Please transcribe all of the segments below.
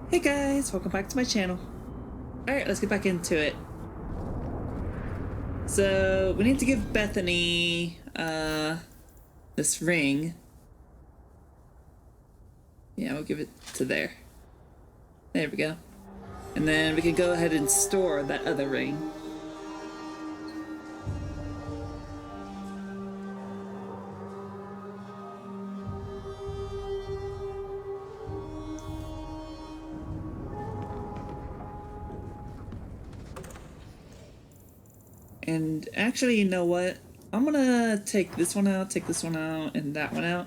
Hey guys, welcome back to my channel. Alright, let's get back into it. So, we need to give Bethany, this ring. Yeah, we'll give it to there. There we go. And then we can go ahead and store that other ring. And actually, you know what? I'm gonna take this one out, and that one out.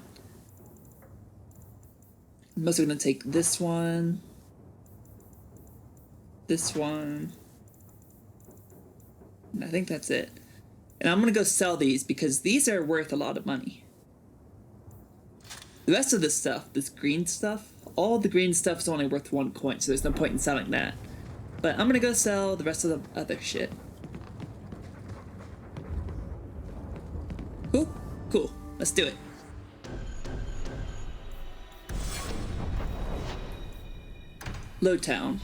I'm also gonna take this one, and I think that's it. And I'm gonna go sell these because these are worth a lot of money. The rest of this stuff, this green stuff, all the green stuff is only worth 1 coin, so there's no point in selling that. But I'm gonna go sell the rest of the other shit. Cool? Cool. Let's do it. Lowtown.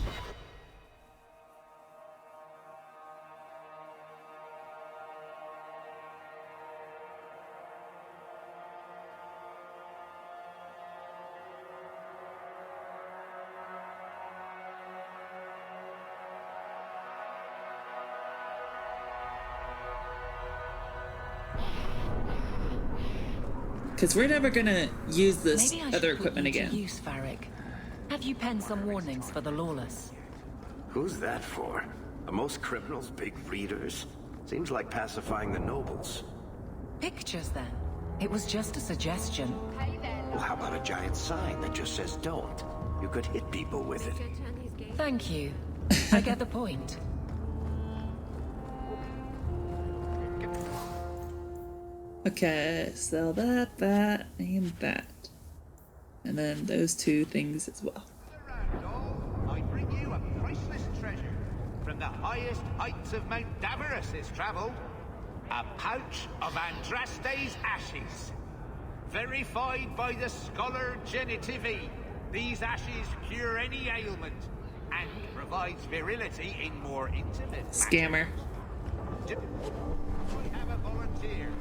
Because we're never gonna use this other equipment again. Use, Varric. Have you penned some warnings for the lawless? Who's that for? Are most criminals big readers? Seems like pacifying the nobles. Pictures, then. It was just a suggestion. Well, how about a giant sign that just says don't? You could hit people with it. Thank you. I get the point. Okay, sell that, and that. And then those two things as well. I bring you a priceless treasure from the highest heights of Mount Davarus is travelled. A pouch of Andraste's ashes. Verified by the scholar Genitivi, these ashes cure any ailment and provides virility in more intimate Scammer. I have a volunteer.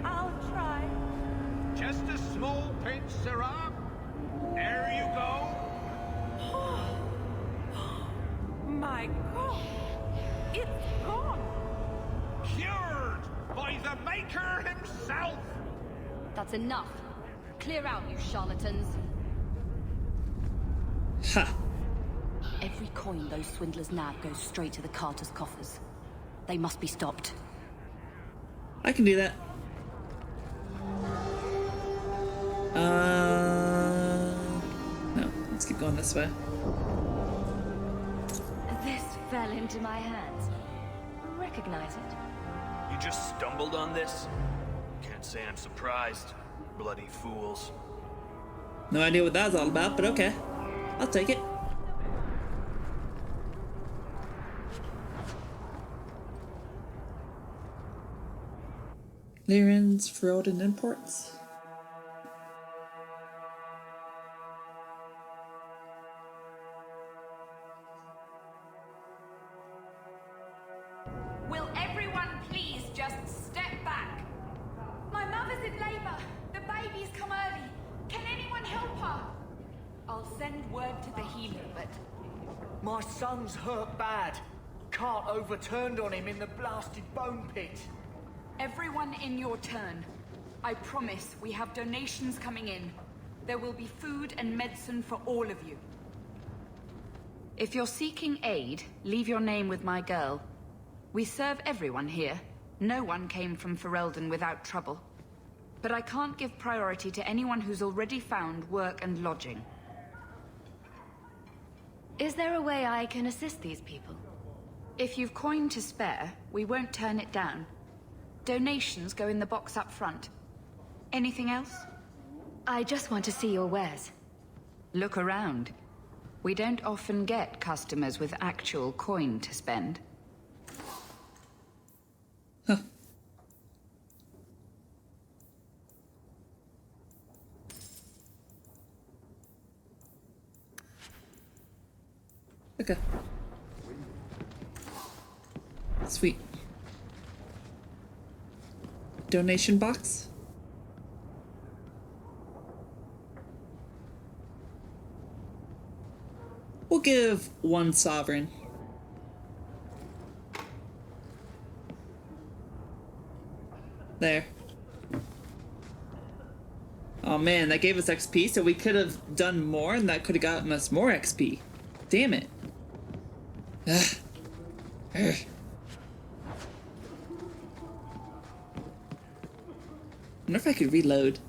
I'll try. Just a small pinch, Sarah. There you go. My God, it's gone. Cured by the Maker himself. That's enough. Clear out, you charlatans. Ha! Every coin those swindlers nab goes straight to the Carter's coffers. They must be stopped. I can do that. No, let's keep going this way. This fell into my hands. Recognize it? You just stumbled on this? Can't say I'm surprised. Bloody fools. No idea what that's all about, but okay. I'll take it. Clearance, fraud, and imports. Will everyone please just step back? My mother's in labor. The baby's come early. Can anyone help her? I'll send word to the healer, but... My son's hurt bad. Cart overturned on him in the blasted bone pit. Everyone in your turn. I promise we have donations coming in. There will be food and medicine for all of you. If you're seeking aid, leave your name with my girl. We serve everyone here. No one came from Ferelden without trouble. But I can't give priority to anyone who's already found work and lodging. Is there a way I can assist these people? If you've coin to spare, we won't turn it down. Donations go in the box up front. Anything else? I just want to see your wares. Look around. We don't often get customers with actual coin to spend. Huh. Okay. Sweet. Donation box? We'll give 1 sovereign. There. Oh man, that gave us XP, so we could have done more and that could have gotten us more XP. Damn it. Ugh. Ugh. I wonder if I could reload.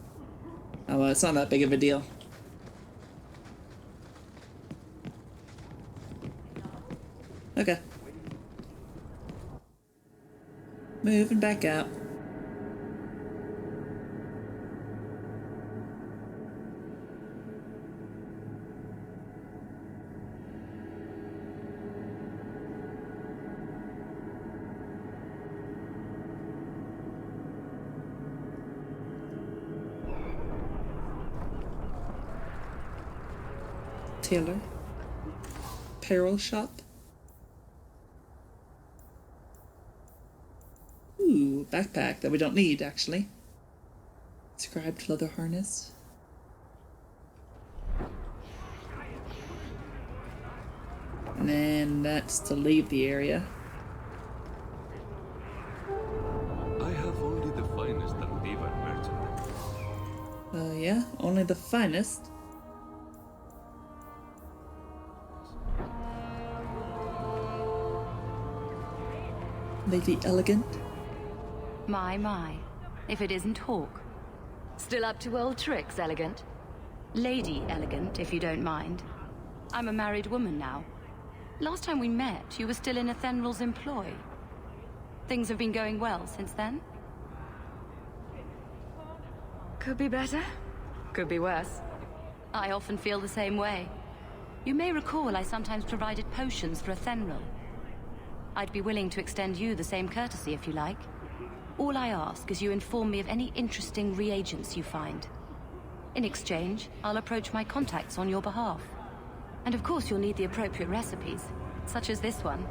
Oh well, it's not that big of a deal. Okay. Moving back out. Tailor. Apparel shop. Ooh, backpack that we don't need, actually. Scribed leather harness. And then that's to leave the area. I have only the finest of Divan merchandise. Yeah, only the finest. Lady Elegant. My. If it isn't Hawk. Still up to old tricks, Elegant? Lady Elegant, if you don't mind. I'm a married woman now. Last time we met, you were still in Athenral's employ. Things have been going well since then? Could be better. Could be worse. I often feel the same way. You may recall I sometimes provided potions for Athenral. I'd be willing to extend you the same courtesy if you like. All I ask is you inform me of any interesting reagents you find. In exchange, I'll approach my contacts on your behalf. And of course you'll need the appropriate recipes, such as this one.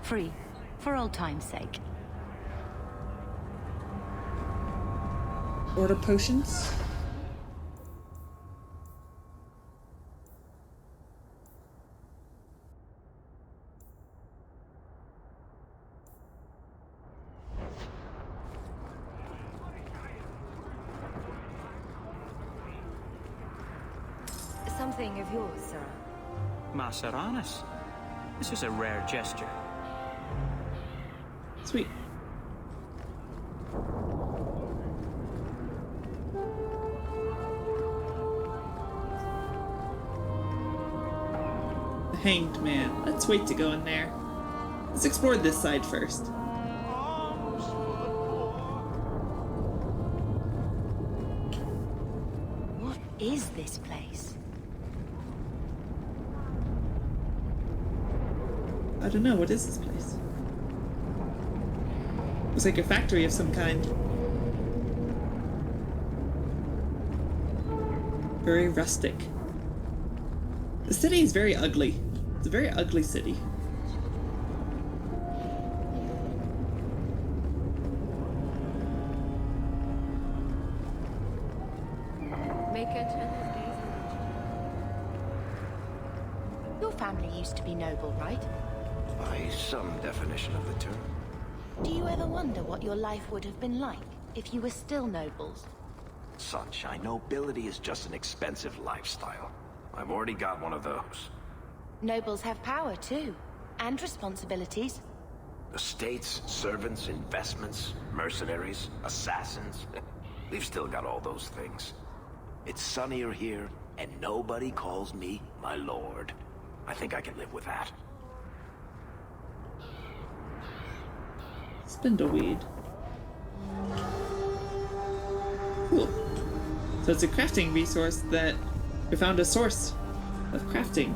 Free, for old time's sake. Order potions. Something of yours, sir. Maceranus. This is a rare gesture. Sweet. The Hanged Man. Let's wait to go in there. Let's explore this side first. What is this place? I don't know, what is this place? Looks like a factory of some kind. Very rustic. The city is very ugly. It's a very ugly city. Your family used to be noble, right? By some definition of the term. Do you ever wonder what your life would have been like if you were still nobles? Sunshine, nobility is just an expensive lifestyle. I've already got one of those. Nobles have power too, and responsibilities. Estates, servants, investments, mercenaries, assassins. We've still got all those things. It's sunnier here, and nobody calls me my lord. I think I can live with that. Spindleweed. Cool. So it's a crafting resource that we found a source of crafting.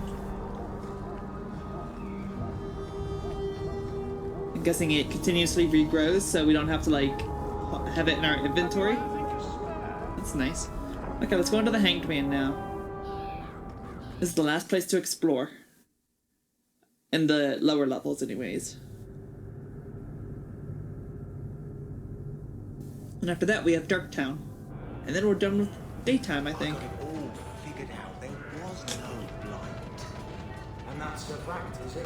I'm guessing it continuously regrows, so we don't have to like have it in our inventory. That's nice. Okay, let's go into the Hanged Man now. This is the last place to explore. In the lower levels, anyways. And after that, we have Darktown. And then we're done with daytime, I think. I got it all figured out. There was no blight. And that's a fact, is it?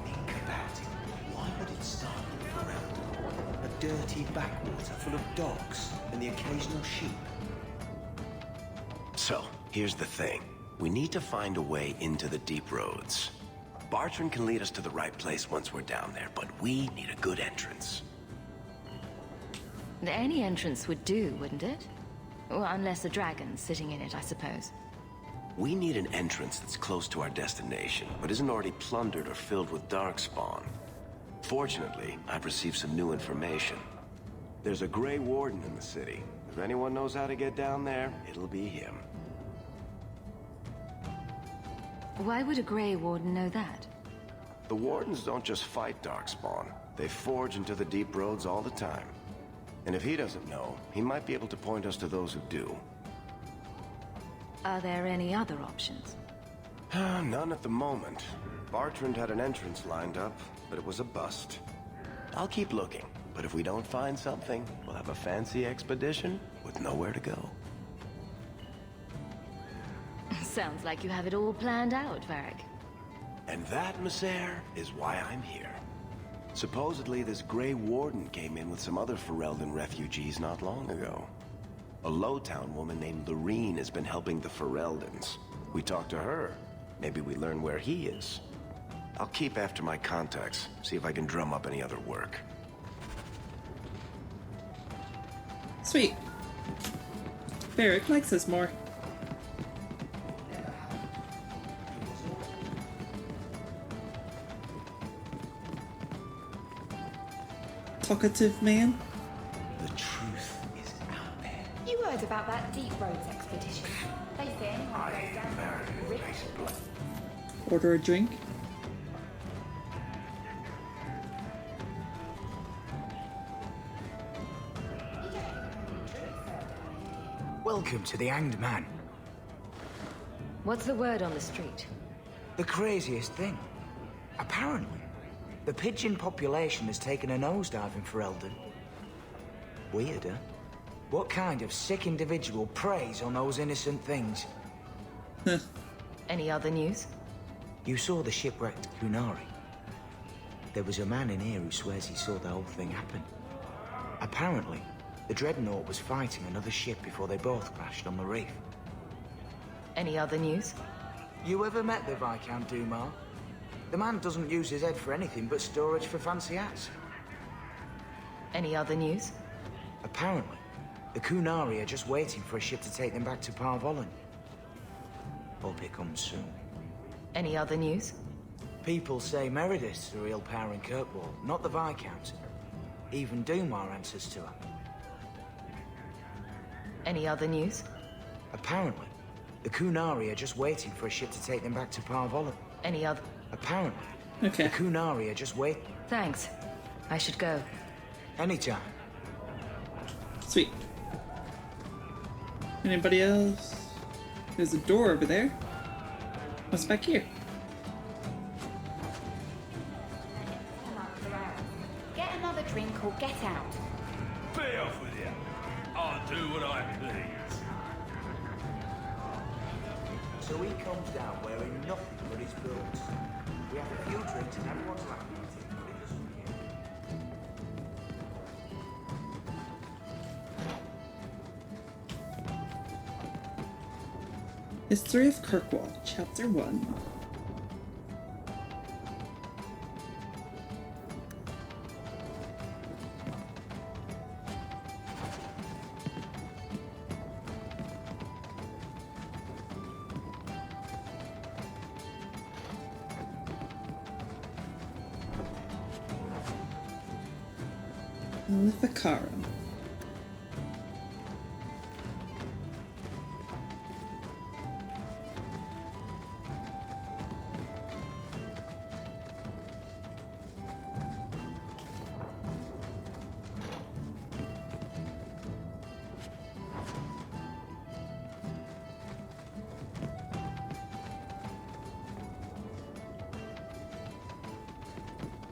Think about it. Why would it start with Ferelden? A dirty backwater full of dogs and the occasional sheep. So, here's the thing. We need to find a way into the deep roads. Bartrand can lead us to the right place once we're down there, but we need a good entrance. Any entrance would do, wouldn't it? Well, unless a dragon's sitting in it, I suppose. We need an entrance that's close to our destination, but isn't already plundered or filled with darkspawn. Fortunately, I've received some new information. There's a Grey Warden in the city. If anyone knows how to get down there, it'll be him. Why would a Grey Warden know that? The Wardens don't just fight darkspawn. They forge into the deep roads all the time. And if he doesn't know, he might be able to point us to those who do. Are there any other options? None at the moment. Bartrand had an entrance lined up, but it was a bust. I'll keep looking, but if we don't find something, we'll have a fancy expedition with nowhere to go. Sounds like you have it all planned out, Varric. And that, Messere, is why I'm here. Supposedly, this Grey Warden came in with some other Ferelden refugees not long ago. A Lowtown woman named Lorene has been helping the Fereldans. We talked to her. Maybe we learn where he is. I'll keep after my contacts, see if I can drum up any other work. Sweet. Varric likes us more. Talkative man. The truth is out there. You heard about that Deep Roads expedition. They say anyone goes down there rich. Order a drink. Welcome to the Hanged Man. What's the word on the street? The craziest thing. Apparently, the pigeon population has taken a nosedive in Ferelden. Weird, huh? What kind of sick individual preys on those innocent things? Any other news? You saw the shipwrecked Kunari. There was a man in here who swears he saw the whole thing happen. Apparently, the Dreadnought was fighting another ship before they both crashed on the reef. Any other news? You ever met the Viscount Dumar? The man doesn't use his head for anything but storage for fancy hats. Any other news? Apparently, the Kunari are just waiting for a ship to take them back to Parvolan. Hope it comes soon. Any other news? People say Meredith's the real power in Kirkwall, not the Viscount. Even Dumar answers to her. Any other news? Apparently, the Kunari are just waiting for a ship to take them back to Parvolan. Any other? Apparently. Okay. The Kunari are just waiting. Thanks. I should go. Anytime. Sweet. Anybody else? There's a door over there. What's back here? Get another drink or get out. Be off with you. I'll do what I please. So he comes down wearing nothing but his boots. We have a few drinks and everyone's laughing at him, but he doesn't care. History of Kirkwall, Chapter 1. Lithakara.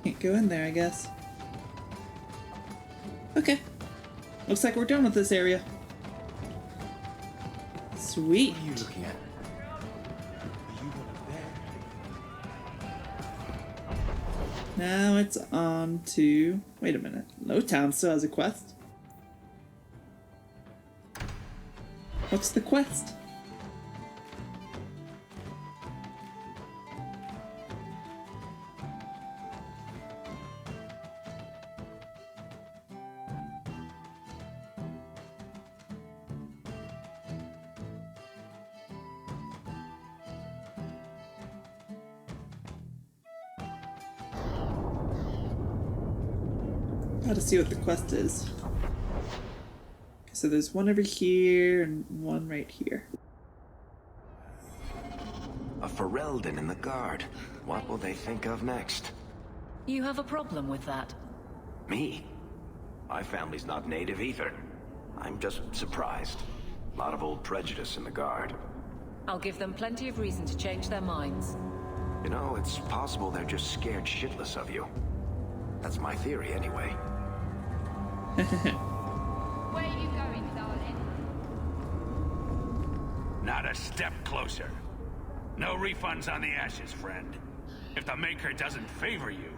Can't go in there, I guess. Okay. Looks like we're done with this area. Sweet. What are you looking at? Are you one of them? Now it's on to... Wait a minute. Lowtown still has a quest. What's the quest? Gotta see what the quest is. Okay, so there's one over here and one right here. A Ferelden in the guard. What will they think of next? You have a problem with that? Me? My family's not native either. I'm just surprised. A lot of old prejudice in the guard. I'll give them plenty of reason to change their minds. You know, it's possible they're just scared shitless of you. That's my theory anyway. Where are you going, darling? Not a step closer. No refunds on the ashes, friend. If the Maker doesn't favor you,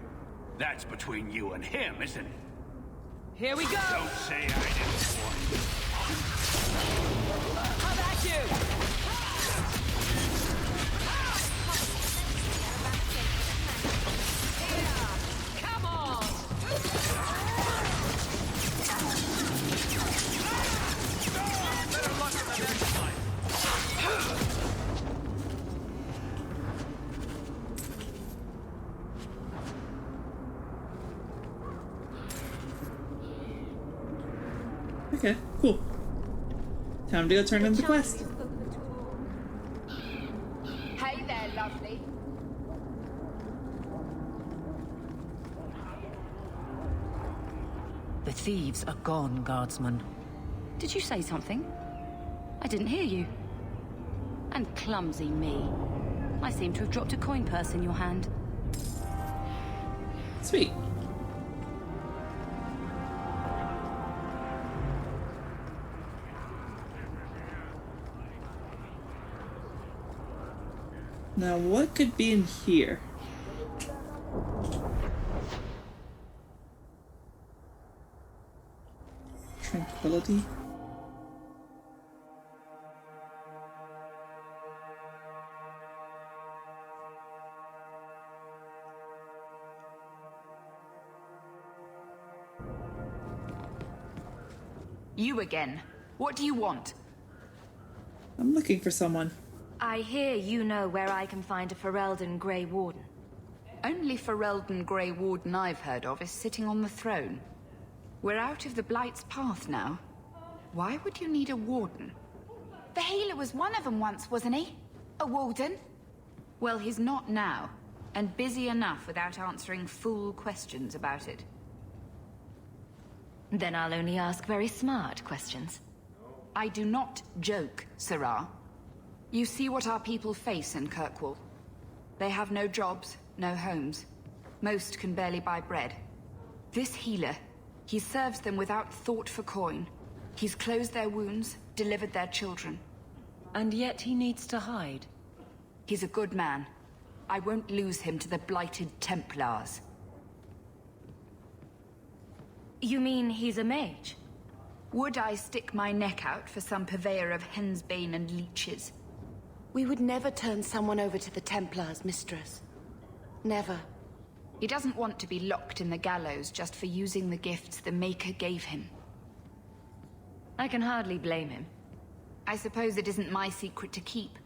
that's between you and him, isn't it? Here we go! Don't say I didn't warn you. How about you? Come on! Okay, cool. Time to go turn in the quest. Hey there, lovely. The thieves are gone, guardsman. Did you say something? I didn't hear you. And clumsy me. I seem to have dropped a coin purse in your hand. Sweet. Now, what could be in here? Tranquility? You again. What do you want? I'm looking for someone. I hear you know where I can find a Ferelden Grey Warden. Only Ferelden Grey Warden I've heard of is sitting on the throne. We're out of the Blight's path now. Why would you need a warden? The healer was one of them once, wasn't he? A warden? Well, he's not now, and busy enough without answering fool questions about it. Then I'll only ask very smart questions. I do not joke, Sirrah. You see what our people face in Kirkwall. They have no jobs, no homes. Most can barely buy bread. This healer, he serves them without thought for coin. He's closed their wounds, delivered their children. And yet he needs to hide. He's a good man. I won't lose him to the blighted Templars. You mean he's a mage? Would I stick my neck out for some purveyor of hensbane and leeches? We would never turn someone over to the Templars, mistress. Never. He doesn't want to be locked in the gallows just for using the gifts the Maker gave him. I can hardly blame him. I suppose it isn't my secret to keep.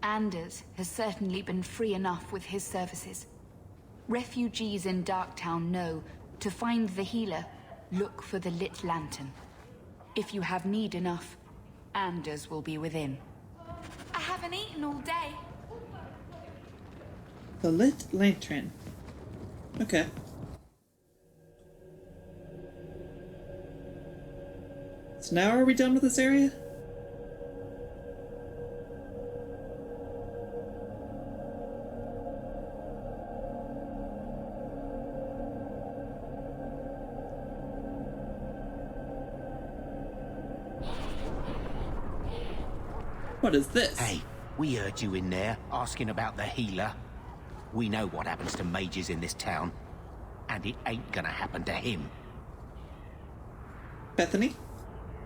Anders has certainly been free enough with his services. Refugees in Darktown know to find the healer, look for the lit lantern. If you have need enough, Anders will be within. I haven't eaten all day. The lit lantern. Okay. So now are we done with this area? What is this? Hey, we heard you in there asking about the healer. We know what happens to mages in this town, and it ain't gonna happen to him. Bethany?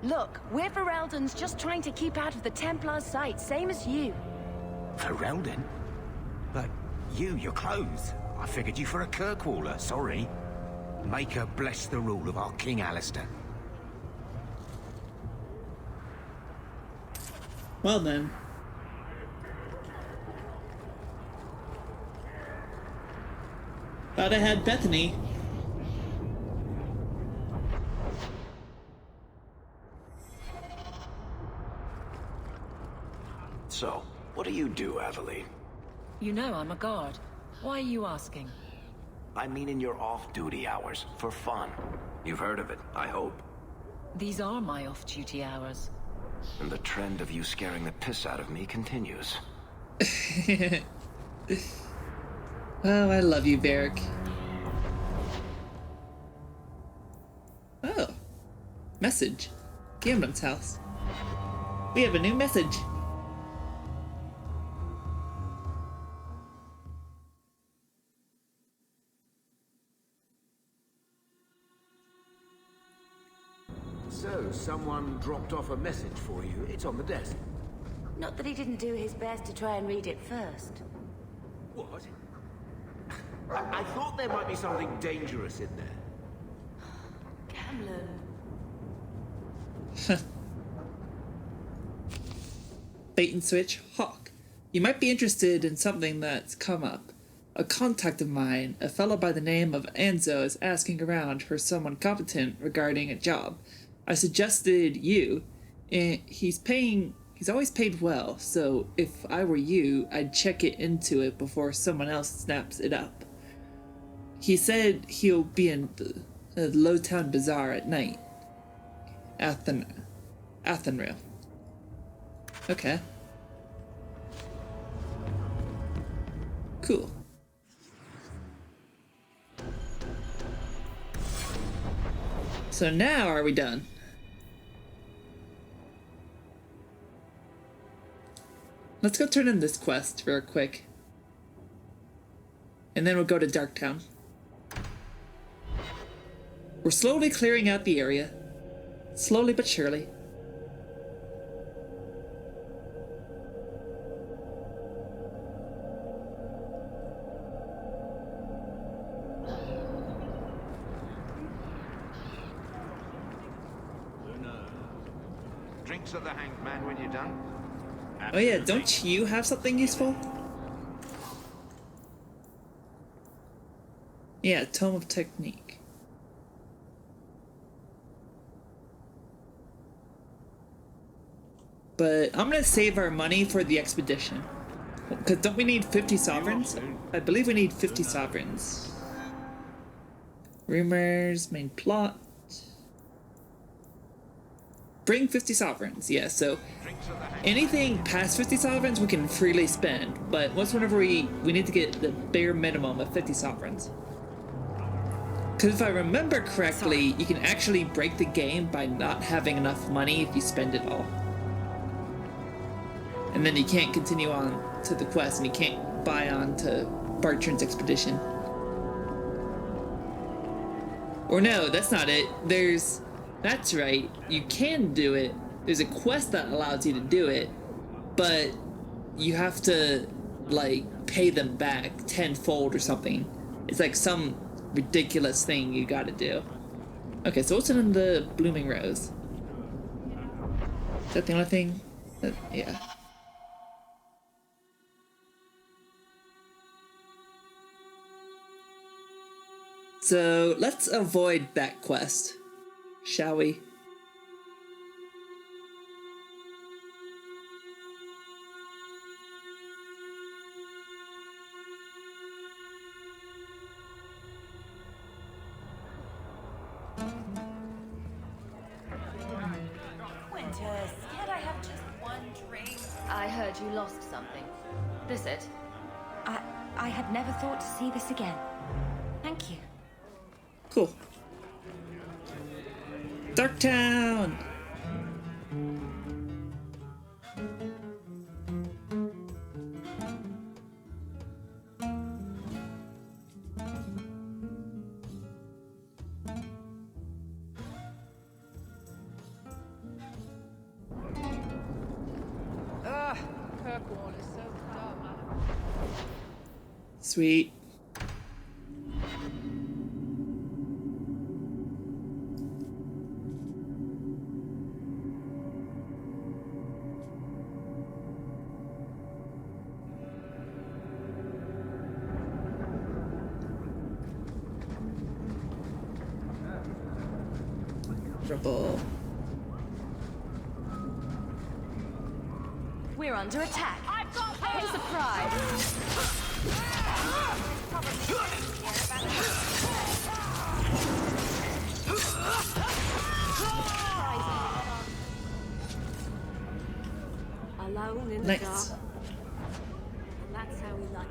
Look, we're Ferelden's just trying to keep out of the Templar's sight, same as you. Ferelden? But you're clothes. I figured you for a Kirkwaller, sorry. Maker bless the rule of our King Alistair. Well then. Thought I had Bethany. So, what do you do, Aveline? You know I'm a guard. Why are you asking? I mean in your off-duty hours, for fun. You've heard of it, I hope. These are my off-duty hours. And the trend of you scaring the piss out of me continues. Oh, I love you, Varric. Oh. Message. Gamblin's house. We have a new message. So, someone dropped off a message for you. It's on the desk. Not that he didn't do his best to try and read it first. What? I thought there might be something dangerous in there. Camlin. Bait and switch, Hawk. You might be interested in something that's come up. A contact of mine, a fellow by the name of Anzo, is asking around for someone competent regarding a job. I suggested you, and he's always paid well, so if I were you, I'd check into it before someone else snaps it up. He said he'll be in the Lowtown Bazaar at night. Athenrail. Okay. Cool. So now are we done? Let's go turn in this quest real quick. And then we'll go to Darktown. We're slowly clearing out the area. Slowly but surely. Drinks at the Hanged Man when you're done. Oh yeah, don't you have something useful? Yeah, Tome of Technique. But I'm gonna save our money for the expedition. Because don't we need 50 sovereigns? I believe we need 50 sovereigns. Rumors, main plot. Bring 50 sovereigns, yeah, so anything past 50 sovereigns we can freely spend, but whenever we need to get the bare minimum of 50 sovereigns. Because if I remember correctly, you can actually break the game by not having enough money if you spend it all. And then you can't continue on to the quest, and you can't buy on to Bartrand's expedition. Or no, that's not it. That's right, you can do it. There's a quest that allows you to do it, but you have to, like, pay them back tenfold or something. It's like some ridiculous thing you gotta do. Okay, so what's in the Blooming Rose? Is that the only thing? Yeah. So let's avoid that quest, shall we? Winters, can't I have just one drink? I heard you lost something. This it? I had never thought to see this again. Thank you. Cool. Darktown! Kirkwall is so dumb. Sweet. Trouble. We're under attack. I've got what a surprise! Alone in the Nice. dark. That's how we like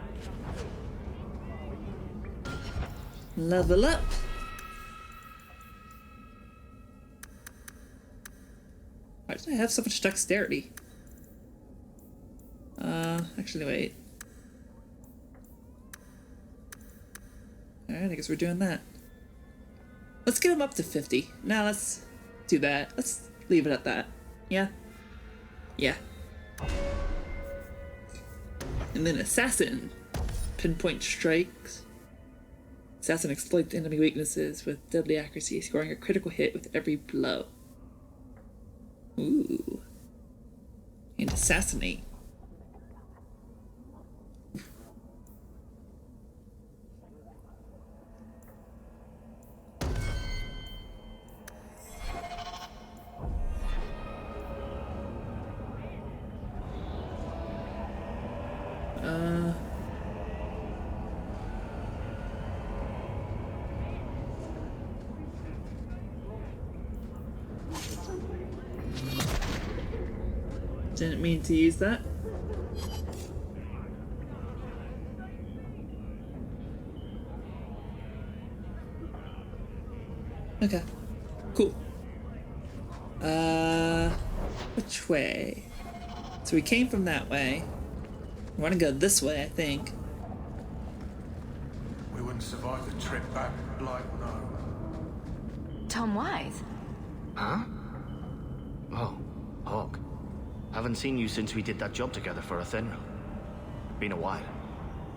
it. Level up. Why did I have so much dexterity? Actually, wait. Alright, I guess we're doing that. Let's get him up to 50. Now let's do that. Let's leave it at that. Yeah? Yeah. And then Assassin. Pinpoint strikes. Assassin exploits enemy weaknesses with deadly accuracy, scoring a critical hit with every blow. Ooh. And Assassinate. Didn't mean to use that. Okay. Cool. Which way? So we came from that way. We want to go this way, I think. We wouldn't survive the trip back, Blight, no. Tom Wise? Huh? Oh, Hawk. Haven't seen you since we did that job together for Athenril. Been a while.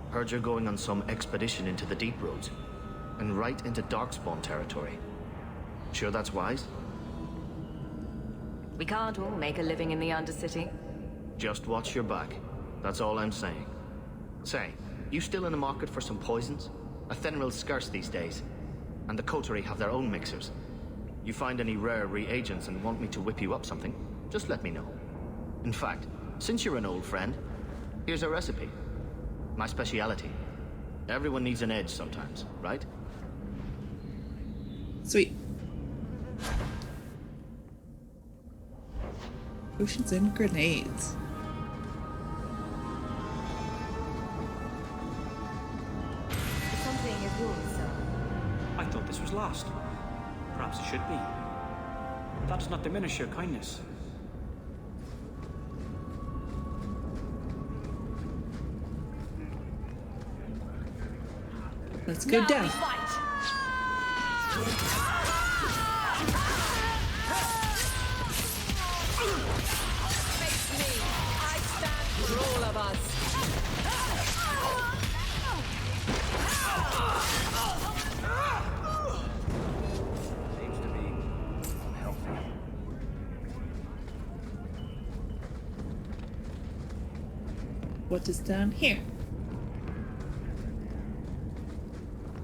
Heard you're going on some expedition into the Deep Roads, and right into Darkspawn territory. Sure that's wise? We can't all make a living in the Undercity. Just watch your back. That's all I'm saying. Say, you still in the market for some poisons? Athenril's scarce these days, and the Coterie have their own mixers. You find any rare reagents and want me to whip you up something, just let me know. In fact, since you're an old friend, here's a recipe. My speciality. Everyone needs an edge sometimes, right? Sweet. Potions and grenades. Something is yours, sir. I thought this was lost. Perhaps it should be. That does not diminish your kindness. Let's go down. Face me. I stand for all of us. Seems to be unhealthy. What is down here?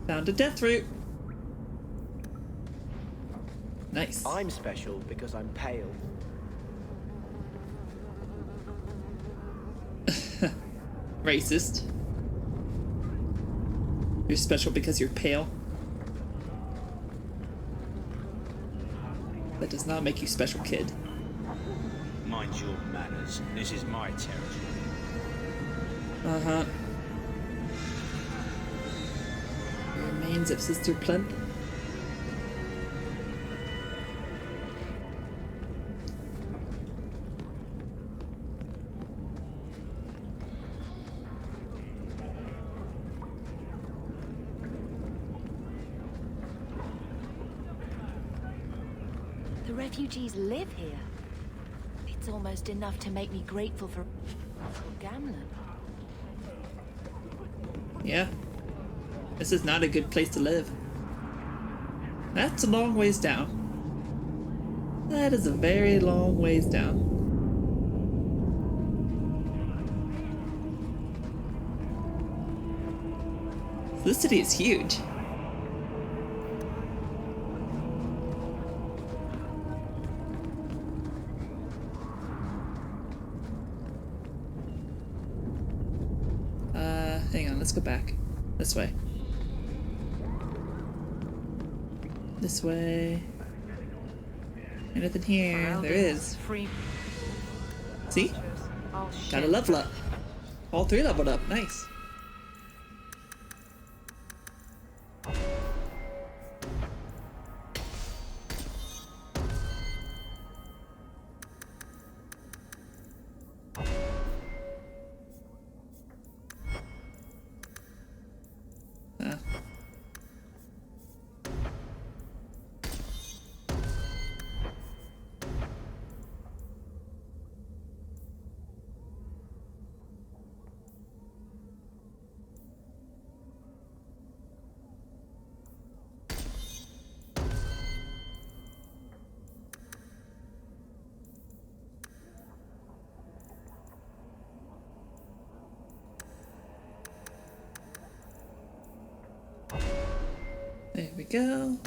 Found a death root. Nice. I'm special because I'm pale. Racist. You're special because you're pale. That does not make you special, kid. Mind your manners. This is my territory. Uh-huh. The remains of Sister Plinth. The refugees live here. It's almost enough to make me grateful for... Gamlen. Yeah. This is not a good place to live. That's a long ways down. That is a very long ways down. This city is huge. Hang on, let's go back. This way. This way. Anything here? There is. See? Got a level up. All three leveled up. Nice. There we go.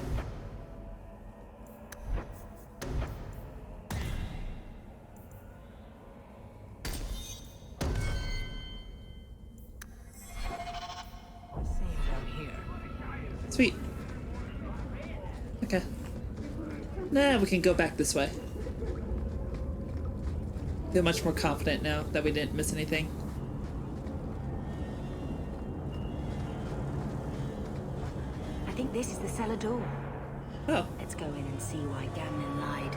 Sweet. Okay. Now we can go back this way. Feel much more confident now that we didn't miss anything. I think this is the cellar door. Oh. Let's go in and see why Gamlen lied.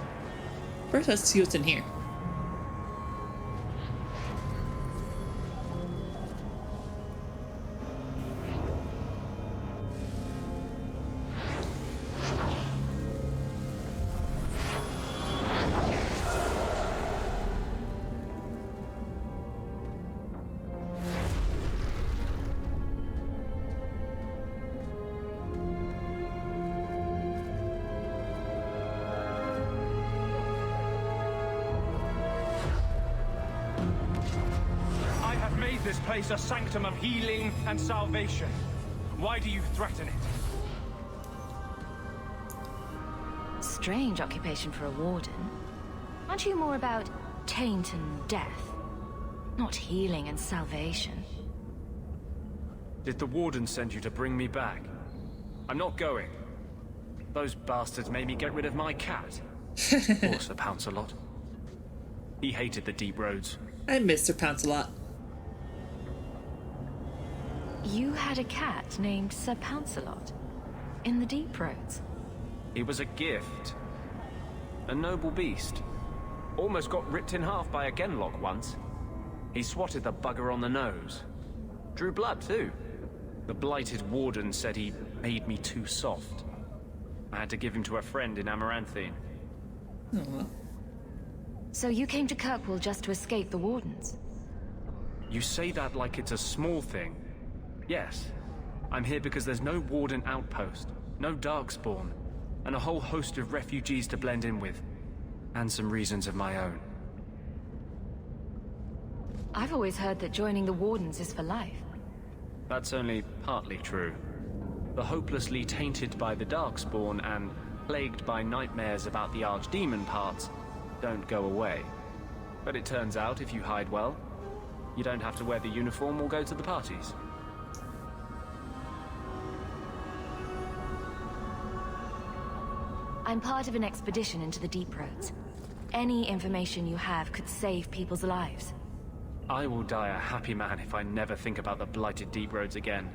First, let's see what's in here. This place a sanctum of healing and salvation. Why do you threaten it? Strange occupation for a warden. Aren't you more about taint and death? Not healing and salvation. Did the warden send you to bring me back? I'm not going. Those bastards made me get rid of my cat. Poor Sir Pouncelot. He hated the deep roads. I miss Sir Pouncelot. You had a cat named Sir Pouncelot in the Deep Roads. He was a gift. A noble beast. Almost got ripped in half by a Genlock once. He swatted the bugger on the nose. Drew blood too. The blighted warden said he made me too soft. I had to give him to a friend in Amaranthine. Oh. So you came to Kirkwall just to escape the wardens? You say that like it's a small thing. Yes, I'm here because there's no warden outpost, no darkspawn, and a whole host of refugees to blend in with, and some reasons of my own. I've always heard that joining the wardens is for life. That's only partly true. The hopelessly tainted by the darkspawn and plagued by nightmares about the archdemon parts don't go away. But it turns out if you hide well, you don't have to wear the uniform or go to the parties. I'm part of an expedition into the Deep Roads. Any information you have could save people's lives. I will die a happy man if I never think about the blighted Deep Roads again.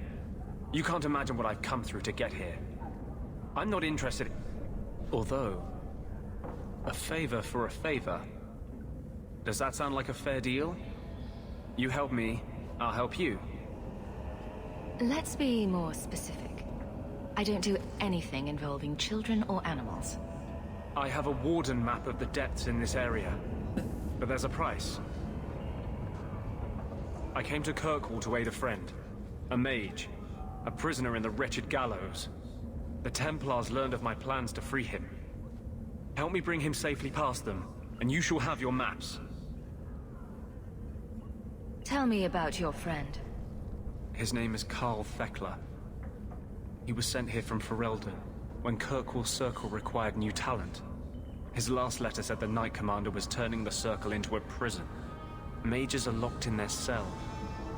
You can't imagine what I've come through to get here. I'm not interested... Although... a favor for a favor. Does that sound like a fair deal? You help me, I'll help you. Let's be more specific. I don't do anything involving children or animals. I have a warden map of the depths in this area. But there's a price. I came to Kirkwall to aid a friend. A mage. A prisoner in the wretched gallows. The Templars learned of my plans to free him. Help me bring him safely past them, and you shall have your maps. Tell me about your friend. His name is Karl Thekla. He was sent here from Ferelden when Kirkwall Circle required new talent. His last letter said the Knight Commander was turning the Circle into a prison. Mages are locked in their cell,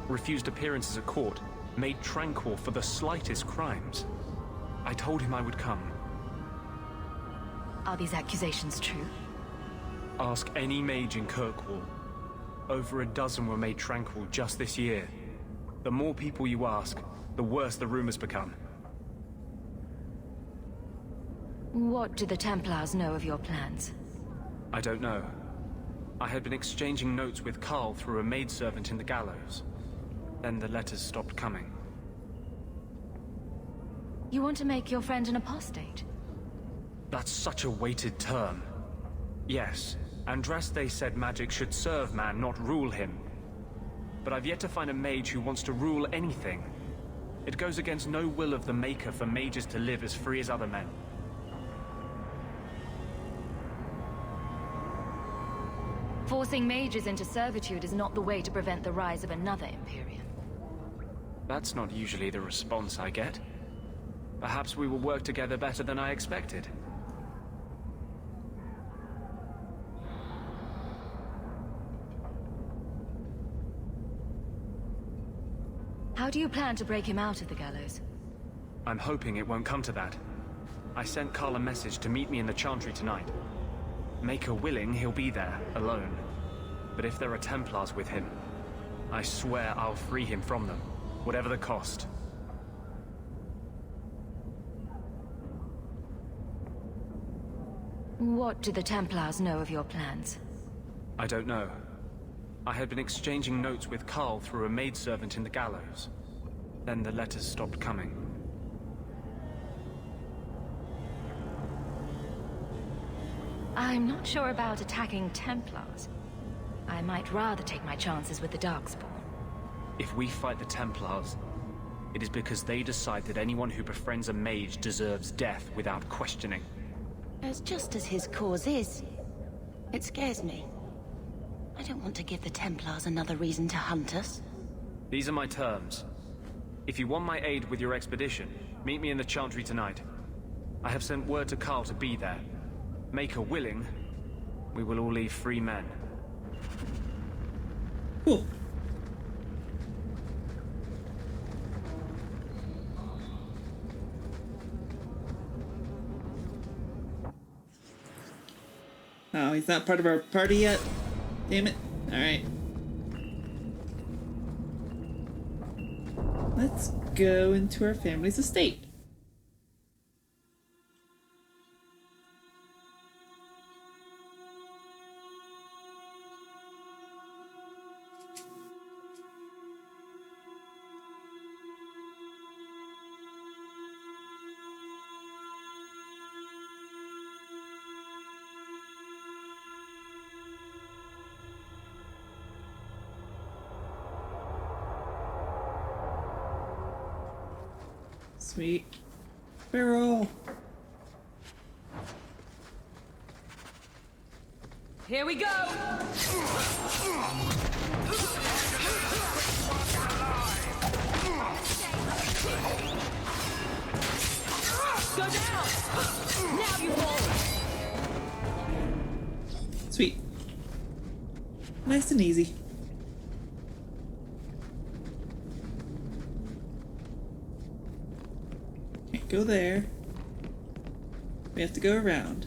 refused appearances at court, made tranquil for the slightest crimes. I told him I would come. Are these accusations true? Ask any mage in Kirkwall. Over a dozen were made tranquil just this year. The more people you ask, the worse the rumors become. What do the Templars know of your plans? I don't know. I had been exchanging notes with Karl through a maidservant in the gallows. Then the letters stopped coming. You want to make your friend an apostate? That's such a weighted term. Yes, Andraste said magic should serve man, not rule him. But I've yet to find a mage who wants to rule anything. It goes against no will of the Maker for mages to live as free as other men. Forcing mages into servitude is not the way to prevent the rise of another Imperium. That's not usually the response I get. Perhaps we will work together better than I expected. How do you plan to break him out of the gallows? I'm hoping it won't come to that. I sent Karl a message to meet me in the Chantry tonight. Maker willing, he'll be there, alone. But if there are Templars with him, I swear I'll free him from them, whatever the cost. What do the Templars know of your plans? I don't know. I had been exchanging notes with Karl through a maidservant in the gallows. Then the letters stopped coming. I'm not sure about attacking Templars. I might rather take my chances with the Darkspawn. If we fight the Templars, it is because they decide that anyone who befriends a mage deserves death without questioning. As just as his cause is, it scares me. I don't want to give the Templars another reason to hunt us. These are my terms. If you want my aid with your expedition, meet me in the Chantry tonight. I have sent word to Karl to be there. Maker willing, we will all leave free men. Cool. Oh, he's not part of our party yet? Damn it. Alright. Let's go into our family's estate. Sweet. Barrel. Here we go! Go down! Now you fall! Sweet. Nice and easy. Can't go there. We have to go around.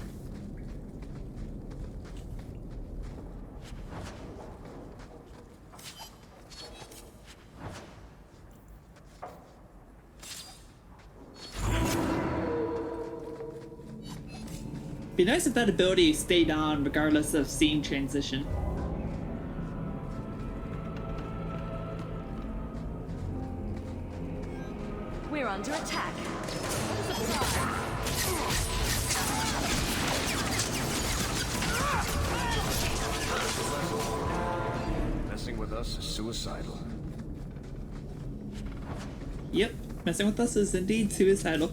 Be nice if that ability stayed on regardless of scene transition. We're under attack. Messing with us is suicidal. Yep, messing with us is indeed suicidal.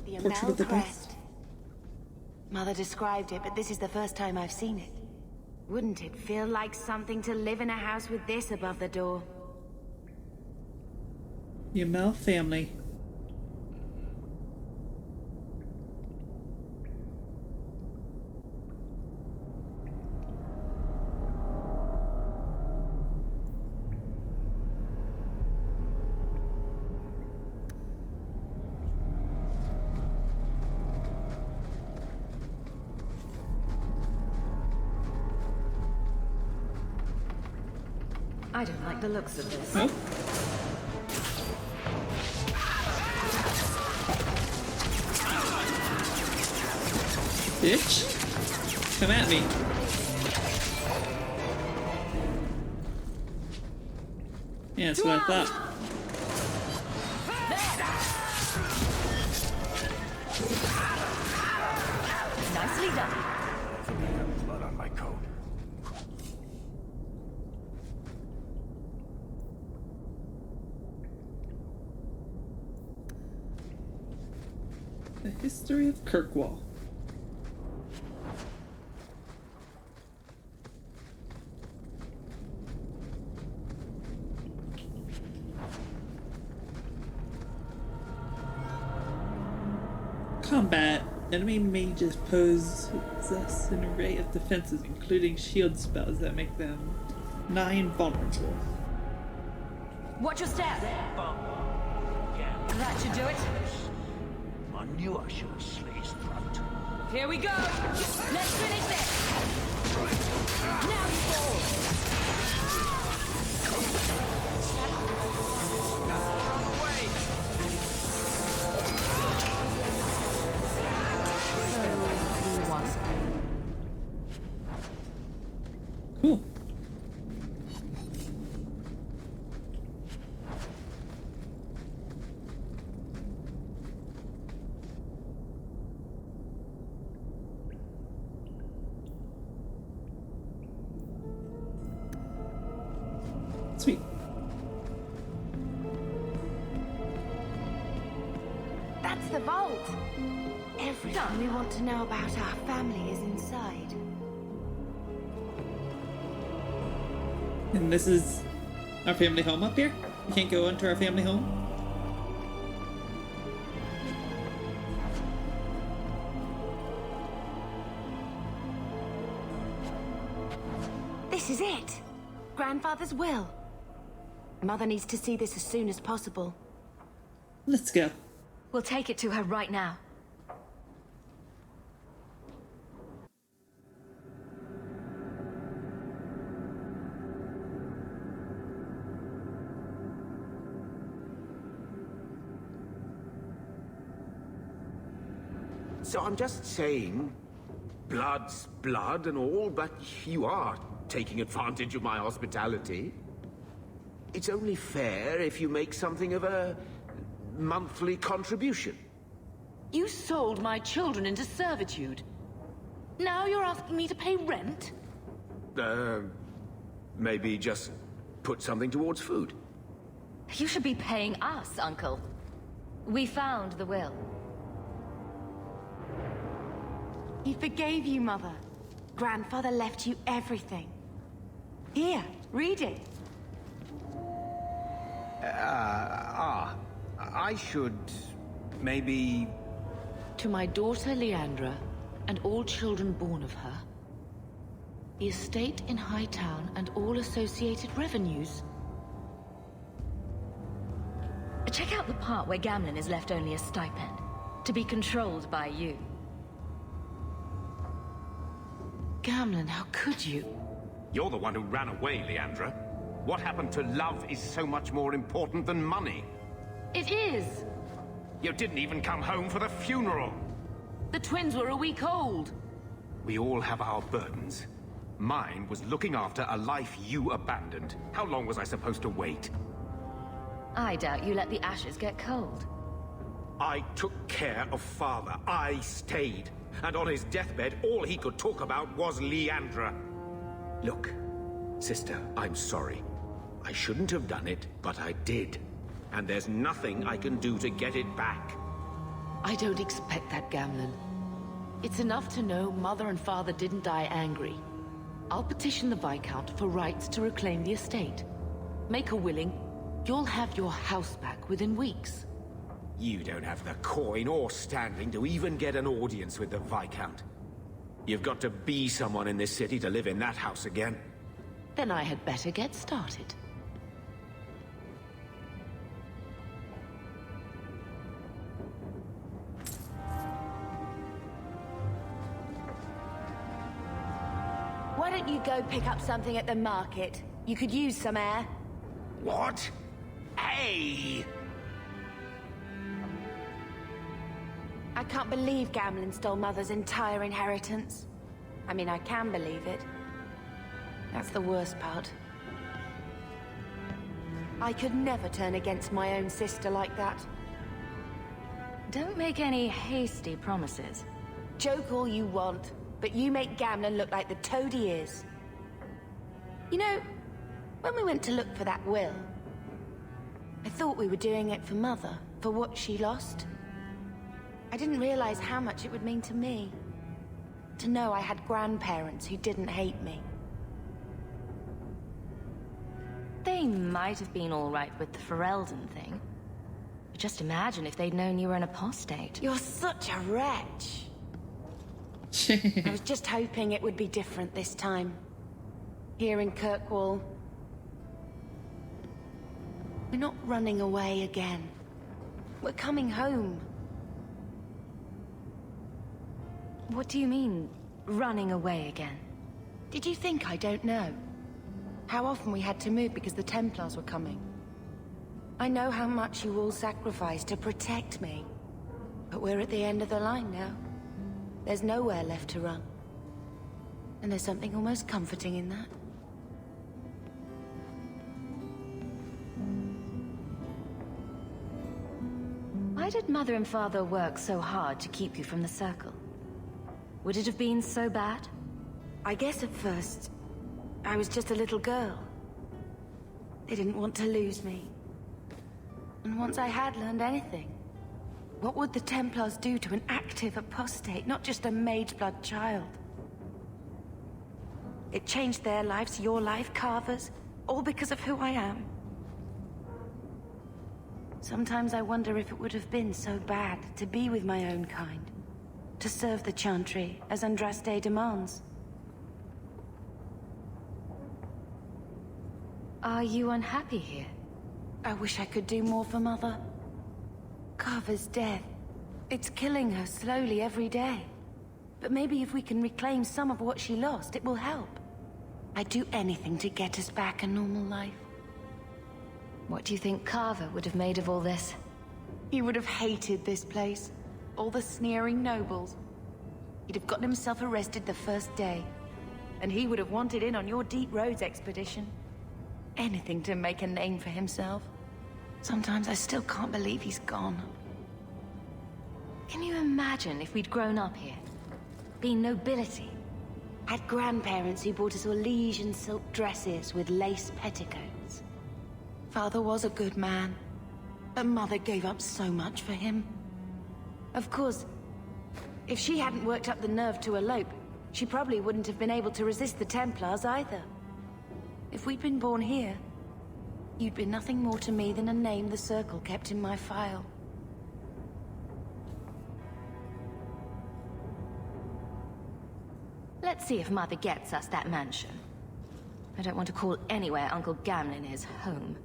The Portrait of the Amel Best. crest. Mother described it, but this is the first time I've seen it. Wouldn't it feel like something to live in a house with this above the door? The Amel family. I don't like the looks of this. Oh. Bitch, come at me. Yeah, that's what I thought. Nicely done. I have blood on my coat. The history of Kirkwall. Combat. Enemy mages possess an array of defenses, including shield spells that make them 9 vulnerable. Watch your step. That should do it. I knew I should have slit his throat. Here we go. Let's finish this. Now you fall. Cool. Sweet. That's the vault. Everything we want to know about our family is inside. And this is our family home up here? We can't go into our family home? This is it. Grandfather's will. Mother needs to see this as soon as possible. Let's go. We'll take it to her right now. So I'm just saying, blood's blood and all, but you are taking advantage of my hospitality. It's only fair if you make something of a monthly contribution. You sold my children into servitude. Now you're asking me to pay rent? Maybe just put something towards food. You should be paying us, Uncle. We found the will. He forgave you, Mother. Grandfather left you everything. Here, read it. I should maybe... To my daughter Leandra, and all children born of her, the estate in Hightown and all associated revenues. Check out the part where Gamlen is left only a stipend, to be controlled by you. Gamlen, how could you? You're the one who ran away, Leandra. What happened to love is so much more important than money. It is! You didn't even come home for the funeral. The twins were a week old. We all have our burdens. Mine was looking after a life you abandoned. How long was I supposed to wait? I doubt you let the ashes get cold. I took care of Father. I stayed. And on his deathbed, all he could talk about was Leandra. Look, sister, I'm sorry. I shouldn't have done it, but I did. And there's nothing I can do to get it back. I don't expect that, Gamlen. It's enough to know Mother and Father didn't die angry. I'll petition the Viscount for rights to reclaim the estate. Make her willing, you'll have your house back within weeks. You don't have the coin or standing to even get an audience with the Viscount. You've got to be someone in this city to live in that house again. Then I had better get started. Why don't you go pick up something at the market? You could use some air. What? Hey! I can't believe Gamlen stole Mother's entire inheritance. I mean, I can believe it. That's the worst part. I could never turn against my own sister like that. Don't make any hasty promises. Joke all you want, but you make Gamlen look like the toad he is. You know, when we went to look for that will, I thought we were doing it for Mother, for what she lost. I didn't realize how much it would mean to me. To know I had grandparents who didn't hate me. They might have been all right with the Ferelden thing. But just imagine if they'd known you were an apostate. You're such a wretch. I was just hoping it would be different this time. Here in Kirkwall. We're not running away again. We're coming home. What do you mean, running away again? Did you think I don't know? How often we had to move because the Templars were coming. I know how much you all sacrificed to protect me. But we're at the end of the line now. There's nowhere left to run. And there's something almost comforting in that. Why did Mother and Father work so hard to keep you from the Circle? Would it have been so bad? I guess at first, I was just a little girl. They didn't want to lose me. And once I had learned anything, what would the Templars do to an active apostate, not just a Mageblood child? It changed their lives, your life, Carver's, all because of who I am. Sometimes I wonder if it would have been so bad to be with my own kind. To serve the Chantry, as Andraste demands. Are you unhappy here? I wish I could do more for Mother. Carver's death. It's killing her slowly every day. But maybe if we can reclaim some of what she lost, it will help. I'd do anything to get us back a normal life. What do you think Carver would have made of all this? He would have hated this place. All the sneering nobles. He'd have gotten himself arrested the first day. And he would have wanted in on your Deep Roads expedition. Anything to make a name for himself. Sometimes I still can't believe he's gone. Can you imagine if we'd grown up here? Been nobility? Had grandparents who bought us Orlesian silk dresses with lace petticoats. Father was a good man. But Mother gave up so much for him. Of course, if she hadn't worked up the nerve to elope, she probably wouldn't have been able to resist the Templars either. If we'd been born here, you'd be nothing more to me than a name the Circle kept in my file. Let's see if Mother gets us that mansion. I don't want to call anywhere Uncle Gamlen is home.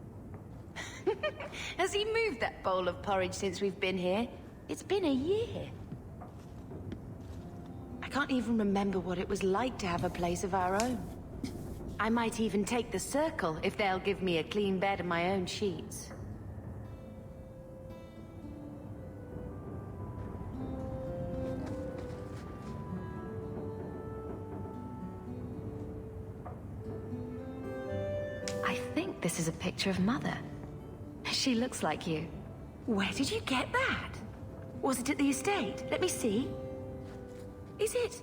Has he moved that bowl of porridge since we've been here? It's been a year. I can't even remember what it was like to have a place of our own. I might even take the Circle if they'll give me a clean bed and my own sheets. I think this is a picture of Mother. She looks like you. Where did you get that? Was it at the estate? Let me see. Is it?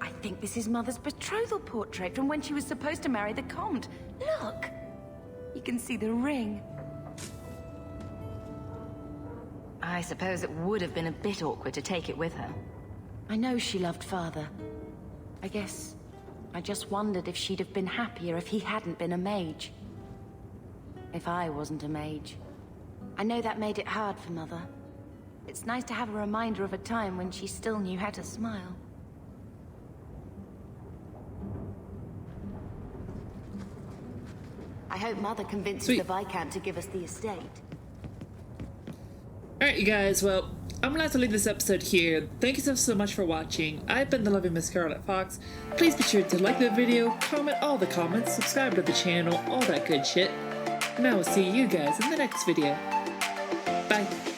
I think this is Mother's betrothal portrait from when she was supposed to marry the Comte. Look! You can see the ring. I suppose it would have been a bit awkward to take it with her. I know she loved Father. I guess I just wondered if she'd have been happier if he hadn't been a mage. If I wasn't a mage. I know that made it hard for Mother. It's nice to have a reminder of a time when she still knew how to smile. I hope Mother convinces the Viscount to give us the estate. Alright, you guys, well, I'm gonna have to leave this episode here. Thank you so much for watching. I've been the loving Miss Scarlet Fox. Please be sure to like the video, comment all the comments, subscribe to the channel, all that good shit. And I will see you guys in the next video. Bye.